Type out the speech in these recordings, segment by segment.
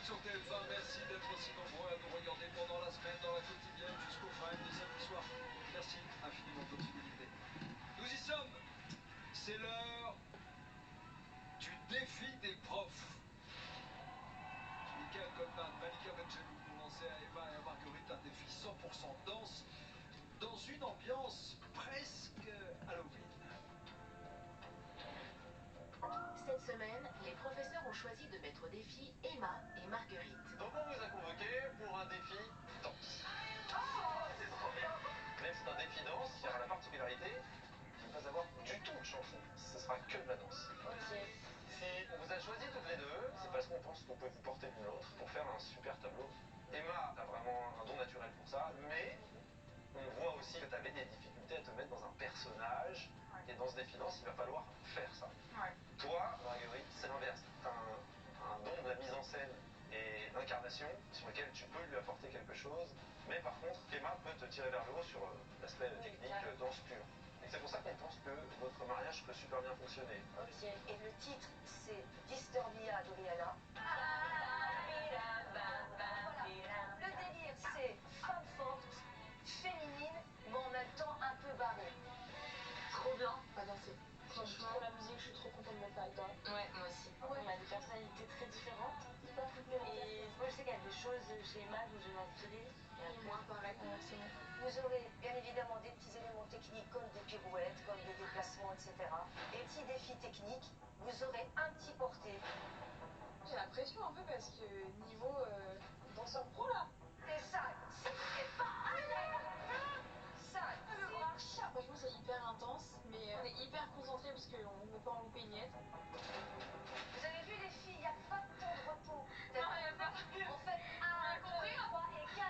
sur TF1. Merci d'être aussi nombreux à nous regarder pendant la semaine, dans la quotidienne, jusqu'au prime de samedi soir. Merci infiniment de votre fidélité. Nous y sommes. C'est l'heure du défi des profs. Michael Goldman, Malika Benjelloul pour lancer à Emma et à Marguerite un défi 100% danse dans une ambiance presque Halloween. Cette semaine, les professeurs ont choisi de mettre au défi Emma et Marguerite. Donc on vous a convoqué pour un défi danse. Oh, c'est trop bien! Même si c'est un défi danse, il y aura la particularité de ne pas avoir du tout de chanson. Ce sera que de la danse. Ok. Si on vous a choisi toutes les deux, c'est parce qu'on pense qu'on peut vous porter l'une l'autre pour faire un super tableau. Emma a vraiment un don naturel pour ça, mais on voit aussi que tu avais des difficultés à te mettre dans un personnage. Et dans ce défi danse, il va falloir faire ça. Ouais. Toi, Marguerite, c'est l'inverse. Tu as un don de la mise en scène et d'incarnation sur lequel tu peux lui apporter quelque chose. Mais par contre, Emma peut te tirer vers le haut sur l'aspect technique, danse pure. Et c'est pour ça qu'on pense que votre mariage peut super bien fonctionner. Ok. Et le titre, c'est Disturbia de Rihanna. Voilà. Le délire, c'est femme forte, féminine, mais en même temps un peu barrée. Trop bien. Pas danser. Franchement, Pour la musique, je suis trop contente de mettre avec toi. ouais, moi aussi. Ouais. On a des personnalités très différentes. Hyper complémentaire. Et moi, je sais qu'il y a des choses chez Emma où je vais m'inspirer. Et moi, pareil. Inversement. Vous aurez bien évidemment des petits éléments techniques comme des pirouettes, comme des déplacements, etc. Et petits défis techniques, vous aurez un petit porté. J'ai la pression un peu parce que niveau danseur pro là. Et ça, c'est pas ça, c'est un Franchement, c'est hyper intense, mais on est hyper concentrés parce qu'on ne veut pas en louper une miette. Vous avez vu les filles, il n'y a pas de temps de repos. Non, il n'y a pas. En fait, 1, 2, 3 et 4.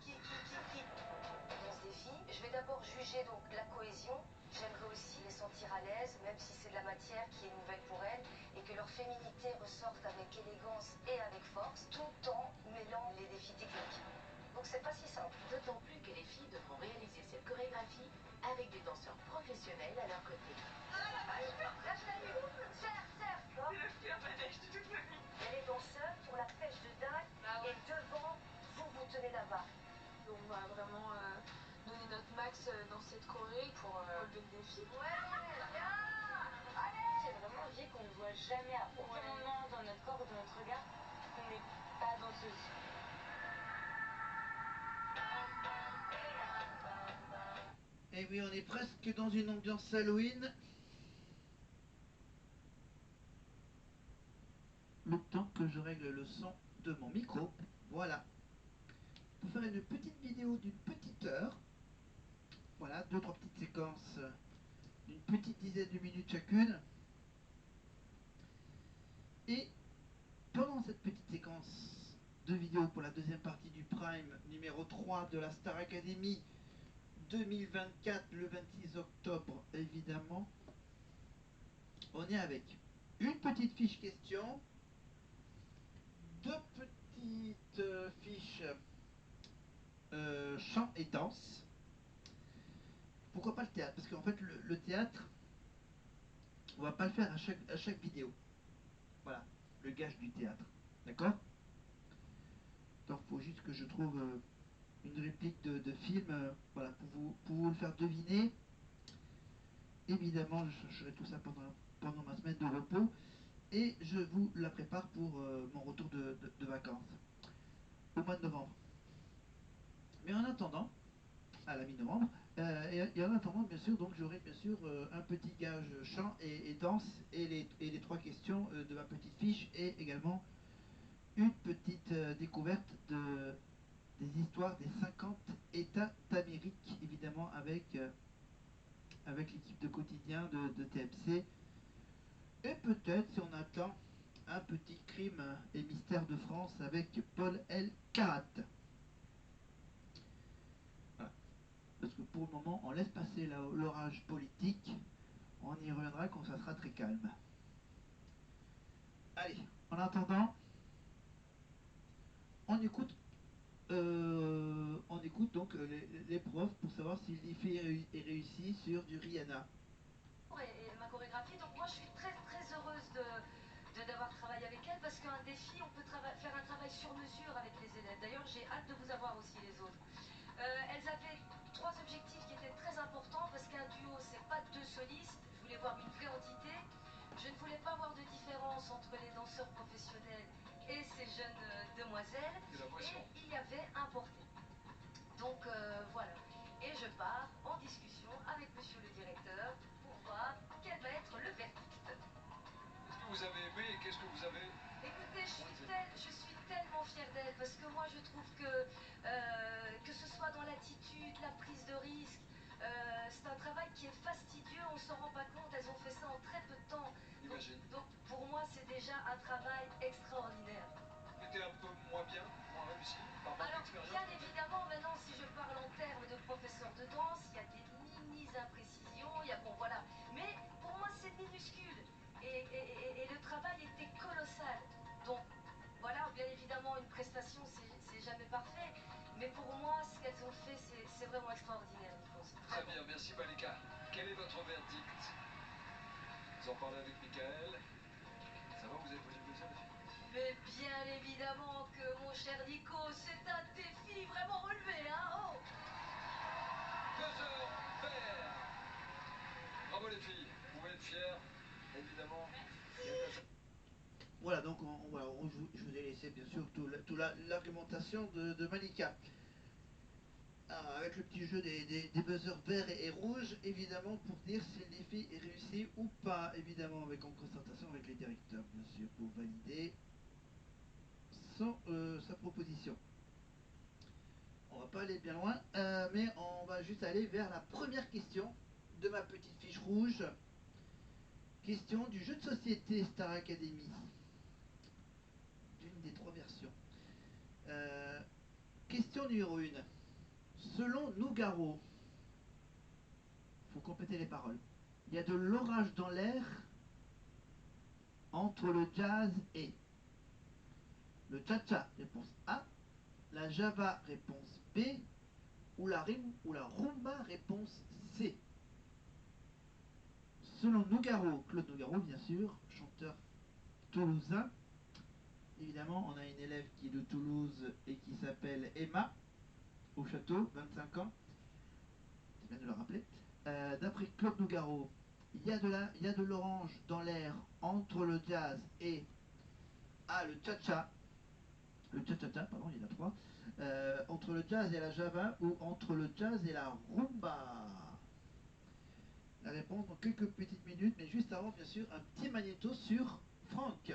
Qui. Dans ce défi, je vais d'abord juger donc la cohésion. J'aimerais aussi les sentir à l'aise, même si c'est de la matière qui est nouvelle pour elles, et que leur féminité ressorte avec élégance et avec force, tout en mêlant les défis techniques. Donc c'est pas si simple. D'autant plus que les filles devront réaliser cette chorégraphie avec des danseurs professionnels à leur côté. Lâche la nuque. Serre. C'est le pire manège de toute ma vie. Il y a les danseurs pour la pêche de dingue, Bah ouais. et devant, vous tenez la barre. On va vraiment donner notre max dans cette choré pour relever le défi. Ouais, bien. J'ai vraiment envie qu'on ne voit jamais à aucun moment dans notre corps ou dans notre regard qu'on n'est pas danseuse. Et oui, on est presque dans une ambiance Halloween. Le temps que je règle le son de mon micro. Voilà. Pour faire une petite vidéo d'une petite heure. Voilà, 2-3 petites séquences d'une petite dizaine de minutes chacune. Et pendant cette petite séquence de vidéo pour la deuxième partie du Prime numéro 3 de la Star Academy 2024, le 26 octobre évidemment, on est avec une petite fiche question, deux petites fiches chant et danse. Pourquoi pas le théâtre? Parce qu'en fait le théâtre, on va pas le faire à chaque vidéo. Voilà, le gage du théâtre. D'accord? Donc il faut juste que je trouve une réplique de film, voilà, pour vous le faire deviner. Évidemment, je chercherai tout ça pendant ma semaine de repos. Et je vous la prépare pour mon retour de vacances au mois de novembre. Mais en attendant, à la mi-novembre, et en attendant, bien sûr, donc j'aurai bien sûr un petit gage chant et danse et les 3 questions de ma petite fiche et également une petite découverte des histoires des 50 États d'Amérique, évidemment avec l'équipe de quotidien de TMC. Et peut-être, si on attend, un petit crime et mystère de France avec Paul L. Carat. Voilà. Parce que pour le moment, on laisse passer l'orage politique. On y reviendra quand ça sera très calme. Allez, en attendant, on écoute donc les profs pour savoir si l'IFE est réussi sur du Rihanna. Et ma chorégraphie, donc moi je suis très heureuse de d'avoir travaillé avec elle, parce qu'un défi, on peut faire un travail sur mesure avec les élèves. D'ailleurs, j'ai hâte de vous avoir aussi les autres. Elles avaient 3 objectifs qui étaient très importants, parce qu'un duo, c'est pas 2 solistes. Je voulais voir une vraie entité. Je ne voulais pas voir de différence entre les danseurs professionnels et ces jeunes demoiselles. Et il y avait un porté. Donc voilà. Et je pars en discussion avec monsieur le directeur pour voir quel va être le verdict. Est-ce que vous avez aimé et qu'est-ce que vous avez... Écoutez, je suis tellement fière d'elle, parce que moi je trouve que ce soit dans l'attitude, la prise de risque, c'est un travail qui est fastidieux, on ne s'en rend pas compte, elles ont fait ça en très peu de temps. Donc pour moi c'est déjà un travail extraordinaire. Était un peu moins bien, moins réussi, par manque Alors, d'expérience. bien évidemment, maintenant, si je parle en termes de professeur de danse, il y a des mini-imprécisions, il y a bon, voilà. Mais pour moi, c'est minuscule. Et le travail était colossal. Donc, voilà, bien évidemment, une prestation, c'est jamais parfait. Mais pour moi, ce qu'elles ont fait, c'est vraiment extraordinaire, Nikos. Très bien, merci Malika. Quel est votre verdict? Vous en parlez avec Michael. Ça va, vous avez posé le deuxième défi? Mais bien évidemment que, mon cher Nico, c'est un défi vraiment relevé, hein, oh! Buzzer vert. Bravo les filles, vous pouvez être fiers, évidemment. Voilà, donc voilà, je vous ai laissé bien sûr toute l'argumentation de Malika. Alors, avec le petit jeu des buzzers verts et rouges, évidemment, pour dire si le défi est réussi ou pas, évidemment, avec en concertation avec les directeurs, bien sûr, pour valider sa proposition. On va pas aller bien loin, mais on va juste aller vers la première question de ma petite fiche rouge. Question du jeu de société Star Academy. D'une des 3 versions. Question numéro 1. Selon Nougaro, faut compléter les paroles. Il y a de l'orage dans l'air entre le jazz et le cha-cha, réponse A, la java, réponse B, ou la rumba, réponse C. Selon Nougaro, Claude Nougaro, bien sûr, chanteur toulousain. Évidemment, on a une élève qui est de Toulouse et qui s'appelle Emma, au château, 25 ans. C'est bien de le rappeler. D'après Claude Nougaro, il y a de l'orange dans l'air entre le jazz et le cha-cha. Le cha-cha-cha, pardon, il y en a 3. Entre le jazz et la java ou entre le jazz et la rumba. La réponse dans quelques petites minutes, mais juste avant, bien sûr, un petit magnéto sur Franck. Je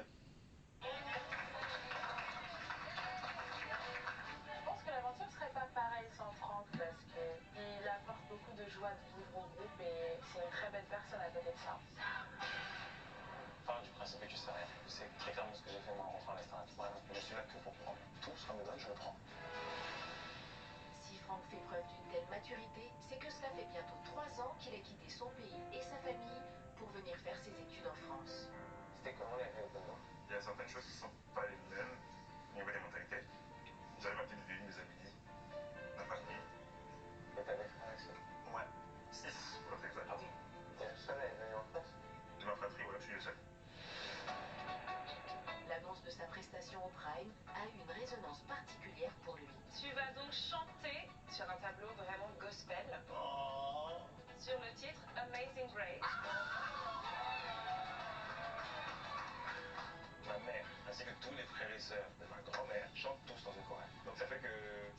pense que l'aventure serait pas pareille sans Franck, parce qu'il apporte beaucoup de joie de vivre au groupe et c'est une très belle personne à côté de ça. Enfin, du principe que tu sais rien. C'est très clairement ce que j'ai fait moi en rentrant à la Starac. Vraiment, je suis là que pour prendre. Tout ce qu'on me donne, je le prends. Si Franck fait preuve d'une telle maturité, c'est que cela fait bientôt 3 ans qu'il a quitté son pays et sa famille pour venir faire ses études en France. C'était comment la vie au Congo? Il y a certaines choses qui ne sont pas les mêmes au niveau des mentalités. J'avais ma petite ville, mes amis, ma famille. Et t'as des frères et sœurs? Ouais, 6 pour être exact. Pardon? T'es le seul à être venu en France? De ma fratrie, voilà, je suis le seul. L'annonce de sa prestation au Prime a eu une résonance particulière pour lui. Tu vas donc chanter sur un tableau vraiment gospel sur le titre Amazing Grace. Ma mère, ainsi que tous les frères et sœurs de ma grand-mère, chantent tous dans un chorale. Donc ça fait que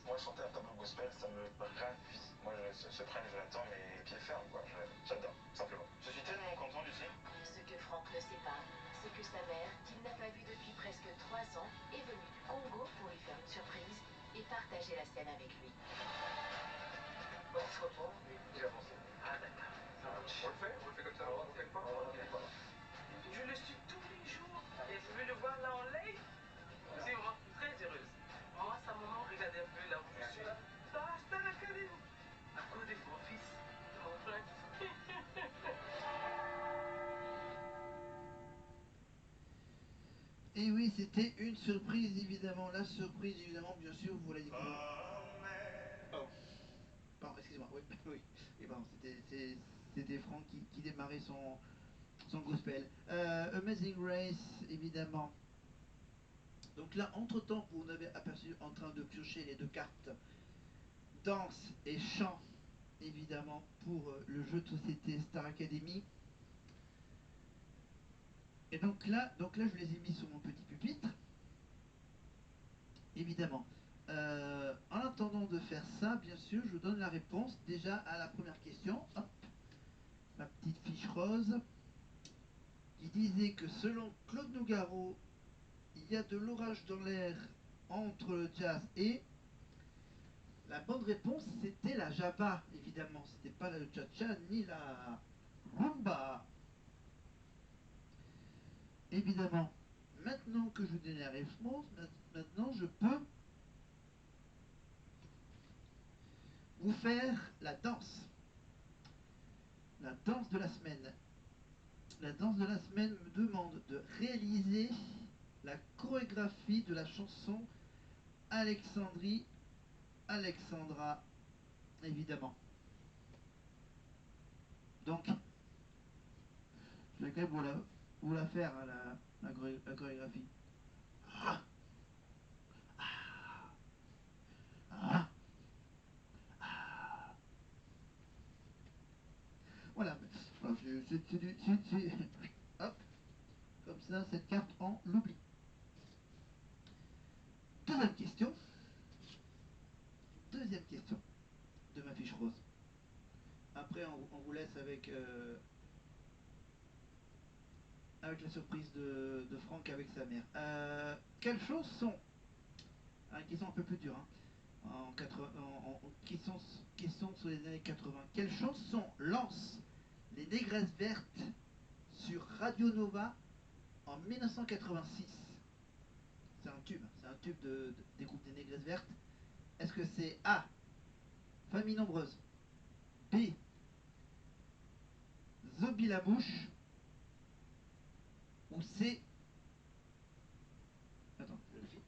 moi chanter un tableau gospel, ça me ravit. Moi ce Prime, je l'attends mais pied ferme quoi. J'adore, simplement. Je suis tellement content Lucie. Ce que Franck ne sait pas, c'est que sa mère, qu'il n'a pas vue depuis presque 3 ans, est venue du Congo pour lui faire une surprise et partager la scène avec lui. On se retrouve et j'ai avancé. Ah d'accord. On le fait comme ça, on fait pas. Je le suis tous les jours et je veux le voir là en live. Je suis vraiment très heureuse. Moi, sa maman, regardez un peu là où je suis. Dans la Star Academy. À cause de mon fils, de mon prince. Et oui, c'était une surprise, évidemment. La surprise, évidemment, bien sûr, vous la découvrez. Oh. Pardon, excusez-moi. Oui, oui. Et pardon, c'était Franck qui démarrait son gospel. Amazing Race, évidemment. Donc là, entre-temps, vous avez aperçu en train de piocher les deux cartes danse et chant, évidemment, pour le jeu de société Star Academy. Et donc là, je les ai mis sur mon petit pupitre, évidemment. En attendant de faire ça, bien sûr, je vous donne la réponse déjà à la première question. Hop, ma petite fiche rose, qui disait que selon Claude Nougaro, il y a de l'orage dans l'air entre le jazz et... La bonne réponse, c'était la Java, évidemment. C'était pas la cha-cha ni la rumba. Évidemment, maintenant que je vous donne la réponse, maintenant je peux vous faire la danse. La danse de la semaine. La danse de la semaine me demande de réaliser la chorégraphie de la chanson Alexandrie, Alexandra, évidemment. Donc, je vais quand même vous la faire, hein, la chorégraphie. Ah, ah, ah. Voilà. Hop, comme ça, cette carte, on l'oublie. Deuxième question. Deuxième question de ma fiche rose. Après, on vous laisse avec la surprise de Franck avec sa mère. Quelles choses sont, hein, qui sont un peu plus dures, hein, qui sont sur les années 80. Quelles chansons lancent les Négresses Vertes sur Radio Nova en 1986? C'est un tube des groupes des Négresses Vertes. Est-ce que c'est A, Famille Nombreuse, B, Zombie la Mouche, ou C, attends, je vérifie,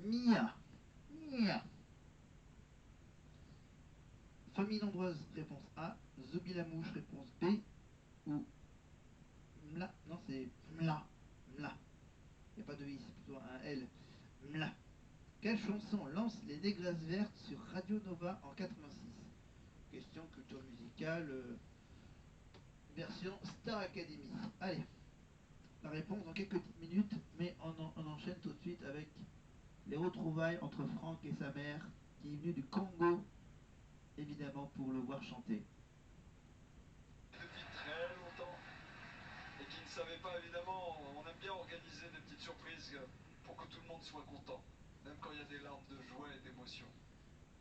Mia? Mia. Famille Nombreuse, réponse A, Zombie la Mouche, réponse B, ou Mla, non c'est Mla, Mla. Il n'y a pas de I, c'est plutôt un L. Mla. Quelle chanson lance les Négresses Vertes sur Radio Nova en 86? Question culture musicale, version Star Academy. Allez, la réponse dans quelques petites minutes, mais on enchaîne tout de suite avec les retrouvailles entre Franck et sa mère, qui est venue du Congo, évidemment, pour le voir chanter. Depuis très longtemps, et qui ne savait pas, évidemment, on aime bien organiser des petites surprises pour que tout le monde soit content, même quand il y a des larmes de joie et d'émotion.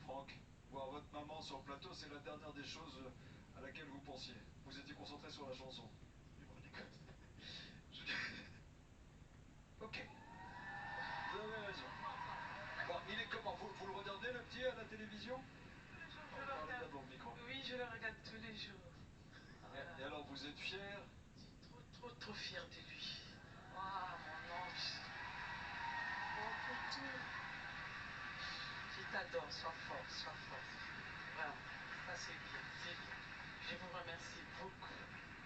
Franck, voir votre maman sur le plateau, c'est la dernière des choses à laquelle vous pensiez. Vous étiez concentré sur la chanson. Ok, vous avez raison. Bon, il est comment vous le regardez, le petit, à la télévision? Je le Parlez bien regarde. dans le micro. Oui, je le regarde tous les jours. Et alors, vous êtes fiers? Je suis trop fière de lui. Waouh, mon ange. Oh, Poutou. Je t'adore, sois fort, sois fort. Vraiment, ça c'est bien, c'est bien. Je vous remercie beaucoup,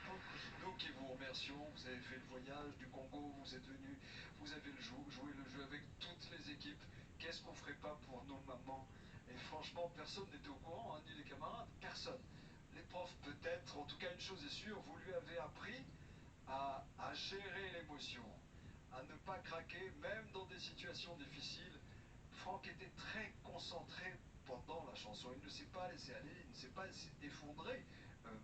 beaucoup. Nous qui vous remercions, vous avez fait le voyage du Congo, vous êtes venu, vous avez joué le jeu avec toutes les équipes. Qu'est-ce qu'on ferait pas pour nos mamans? Et franchement, personne n'était au courant, hein, ni les camarades, personne. Les profs peut-être, en tout cas une chose est sûre, vous lui avez appris à gérer l'émotion, à ne pas craquer, même dans des situations difficiles. Franck était très concentré pendant la chanson, il ne s'est pas laissé aller, il ne s'est pas laissé effondrer,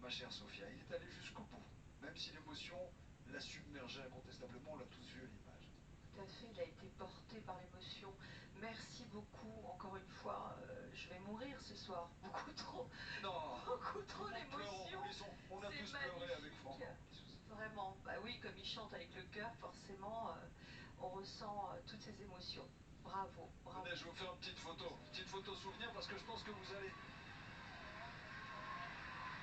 ma chère Sophia, il est allé jusqu'au bout, même si l'émotion l'a submergé incontestablement, on l'a tous vu à l'image. Tout à fait, il a été porté par l'émotion. Merci beaucoup, encore une fois. Je vais mourir ce soir. Beaucoup trop. Non, Beaucoup trop d'émotion. On a C'est tous pleuré avec Franck. Vraiment, bah oui, comme il chante avec le cœur, forcément, on ressent toutes ces émotions. Bravo, bravo. Venez, je vais vous faire une petite photo souvenir, parce que je pense que vous allez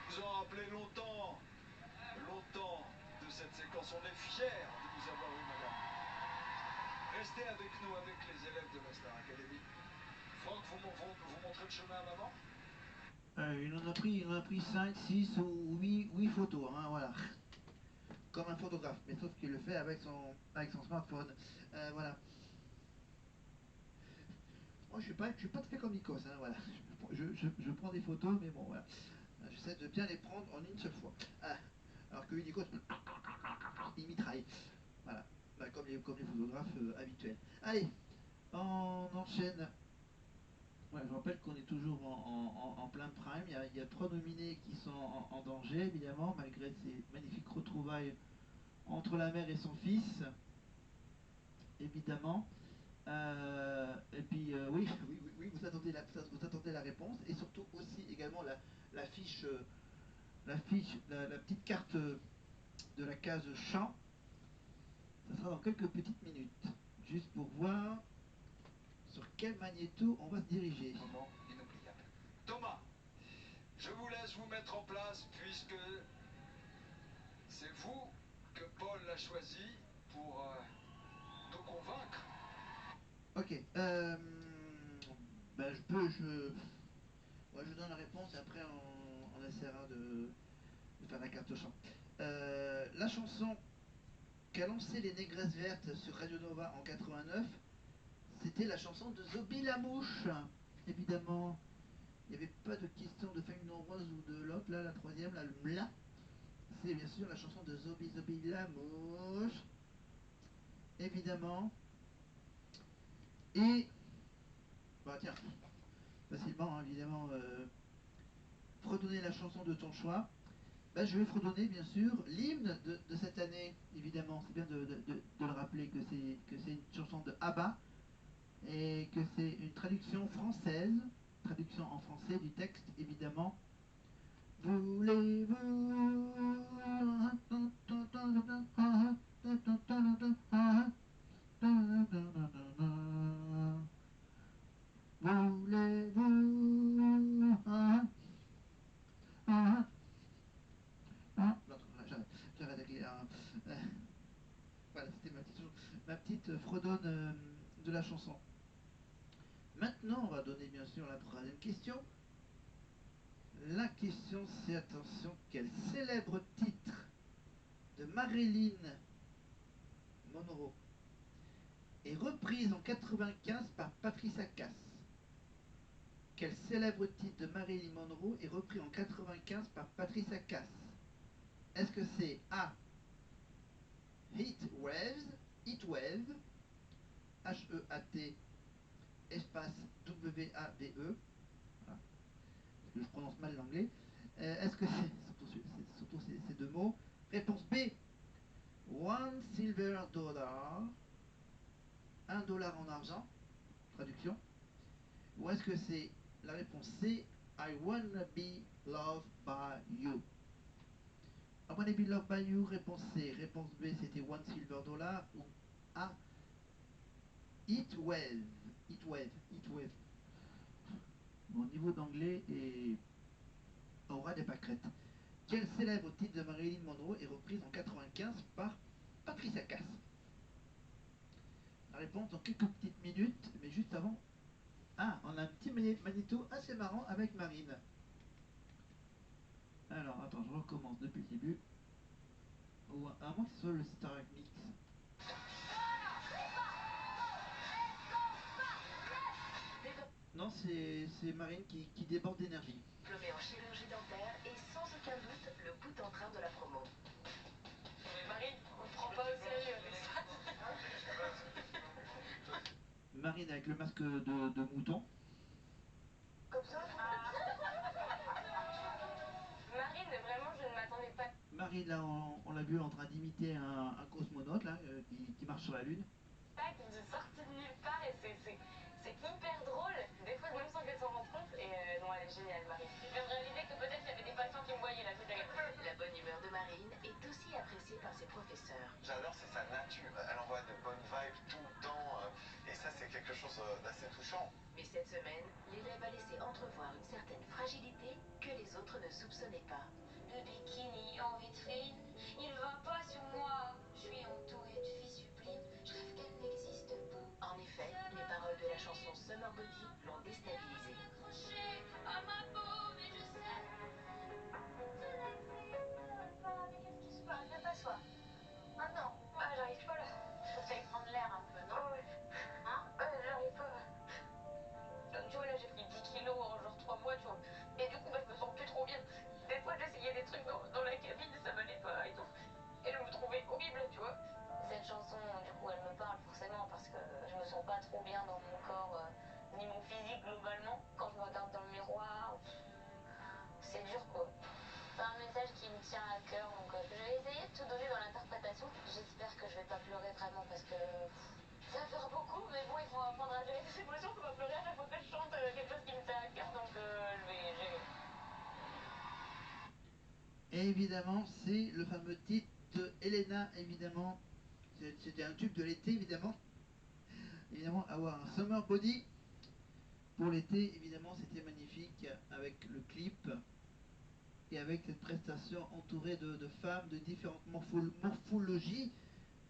vous en rappeler longtemps, longtemps de cette séquence. On est fiers de vous avoir eu, madame. Restez avec nous, avec les élèves de la Star Academy. Franck, vous montrez le chemin à maman? Il en a pris 5, 6 ou 8 photos, hein, voilà. comme un photographe, mais sauf qu'il le fait avec son smartphone. Voilà. Moi, je suis pas tout fait comme Nikos, hein, voilà. Je prends des photos, mais bon, voilà. J'essaie de bien les prendre en une seule fois. Alors que Nikos, il mitraille. Voilà. Bah, comme les photographes habituels. Allez, on enchaîne. Ouais, je rappelle qu'on est toujours en plein prime. Il y a 3 nominés qui sont en danger, évidemment, malgré ces magnifiques retrouvailles entre la mère et son fils, évidemment. Et puis, oui, vous attendez la réponse, et surtout aussi également la fiche, la petite carte de la case chant. Ça sera dans quelques petites minutes, juste pour voir sur quel magnéto on va se diriger. Moment inoubliable. Thomas, je vous laisse vous mettre en place puisque c'est vous que Paul a choisi pour nous convaincre. Ok. Ben ouais, je donne la réponse et après on essaiera de faire la carte au chant. La chanson qu'a lancé les Négresses Vertes sur Radio Nova en 89, c'était la chanson de Zobi Lamouche. Évidemment, il n'y avait pas de question de famille nombreuse ou de l'autre, là, la troisième, là, le mla. C'est bien sûr la chanson de Zobi Lamouche. Évidemment. Et, bah tiens, facilement, hein, évidemment, fredonner la chanson de ton choix. Bah, je vais fredonner, bien sûr, l'hymne de cette année, évidemment. C'est bien de le rappeler que c'est une chanson de ABBA et que c'est une traduction française, traduction en français du texte, évidemment. Voulez-vous voulez-vous j'arrête avec les voilà, c'était ma petite fredonne de la chanson. Maintenant, on va donner bien sûr la troisième question. La question, c'est, attention, quel célèbre titre de Marilyn Monroe est reprise en 95 par Patricia Cass? Quel célèbre titre de Marilyn Monroe est repris en 95 par Patricia Cass? Est-ce que c'est A, Heat Waves, Heat Wave, H-E-A-T, espace W-A-V-E, voilà, parce que je prononce mal l'anglais. Est-ce que c'est surtout ces deux mots? Réponse B, one silver dollar, $1 en argent, traduction. Ou est-ce que c'est la réponse C, I wanna be loved by you? I wanna be loved by you, réponse C. Réponse B, c'était one silver dollar. Ou A, Heat Wave. Heat Wave, Heat Wave. Mon niveau d'anglais est aura des pâquerettes. Quel célèbre titre de Marilyn Monroe est reprise en 95 par Patricia Cass? La réponse dans quelques petites minutes, mais juste avant. Ah, on a un petit magnéto assez marrant avec Marine. Alors, attends, je recommence depuis le début. Ou à moins que ce soit le Star Mix. Non, c'est Marine qui déborde d'énergie. Diplômé en chirurgie dentaire et sans aucun doute le bout en train de la promo. Mais Marie, on ne prend pas au sérieux avec ça. Marine avec le masque de mouton. Comme ça Marine, vraiment, je ne m'attendais pas. Marine, là, on l'a vu en train d'imiter un cosmonaute là, qui marche sur la Lune. Qui est sortie de nulle part et c'est hyper drôle. Des fois, même sans qu'elle s'en rende compte. Et non, elle est géniale, Marine. Je viens de réaliser que peut-être il y avait des patients qui me voyaient là. La bonne humeur de Marine est aussi appréciée par ses professeurs. J'adore, c'est sa nature. Elle envoie de bonnes vibes tout le temps. Et ça, c'est quelque chose d'assez touchant. Mais cette semaine, l'élève a laissé entrevoir une certaine fragilité que les autres ne soupçonnaient pas. Le bikini en vitrine, il va pas sur moi. Je suis entourée de filles sublimes, je rêve qu'elles n'existent pas. En effet, les paroles de la chanson Summer Body l'ont déstabilisée. Accrochée à ma peau, mais je sais, ça n'existe pas. Mais qu'est-ce qui se passe? Ne pas soi. vais pas pleurer vraiment parce que ça va faire beaucoup, mais bon, il faut apprendre à gérer ses émotions. Faut pas pleurer à chaque fois que je chante quelque chose qui me tient à cœur, donc je vais gérer. Et évidemment, c'est le fameux titre de Elena, évidemment. C'était un tube de l'été, évidemment. Évidemment, avoir un Summer Body pour l'été, évidemment, c'était magnifique avec le clip et avec cette prestation entourée de femmes de différentes morphologies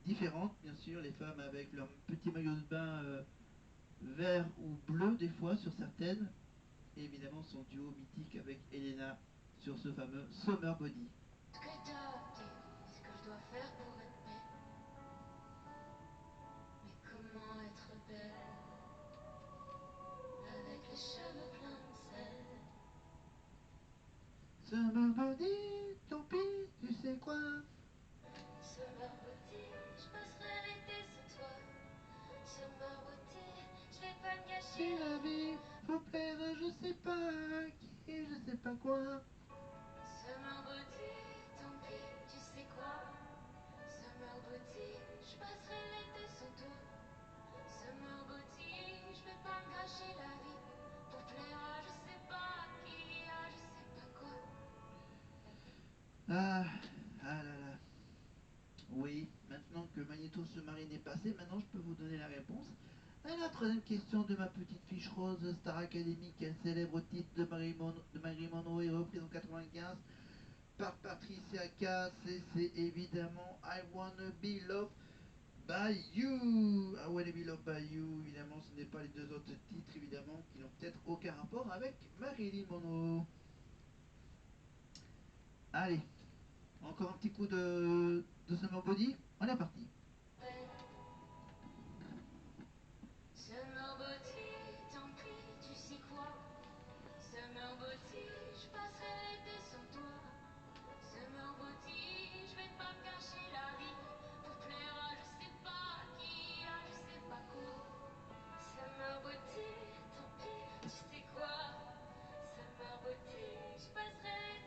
différentes, bien sûr, les femmes avec leur petit maillot de bain vert ou bleu des fois sur certaines, et évidemment son duo mythique avec Elena sur ce fameux Summer Body. Ce que t'as dit, ce que je dois faire pour être belle. Mais comment être belle avec les cheveux pleins de sel? Summer Body, tant pis, tu sais quoi? Summer Body, je passerai l'été sans toi. Summer Body, je vais pas me C'est gâcher la vie, faut plaire, je sais pas qui, je sais pas quoi. Summer Body, tant pis, tu sais quoi? Summer Body, je passerai l'été sans toi. Summer Body, je vais pas me gâcher la vie pour plaire à je sais pas qui, à je sais pas quoi. Ah, ah là là. Oui, maintenant que le magnéto sous-marine est passé, maintenant je peux vous donner la réponse à la troisième question de ma petite fiche rose Star Academy. Quel célèbre titre de Marilyn Monroe est repris en 95 par Patricia Cass? Et c'est évidemment I Wanna Be Loved by You. I Wanna Be Loved by You, évidemment, ce n'est pas les deux autres titres, évidemment, qui n'ont peut-être aucun rapport avec Marilyn Monroe. Allez, encore un petit coup de Summer Body. On est parti.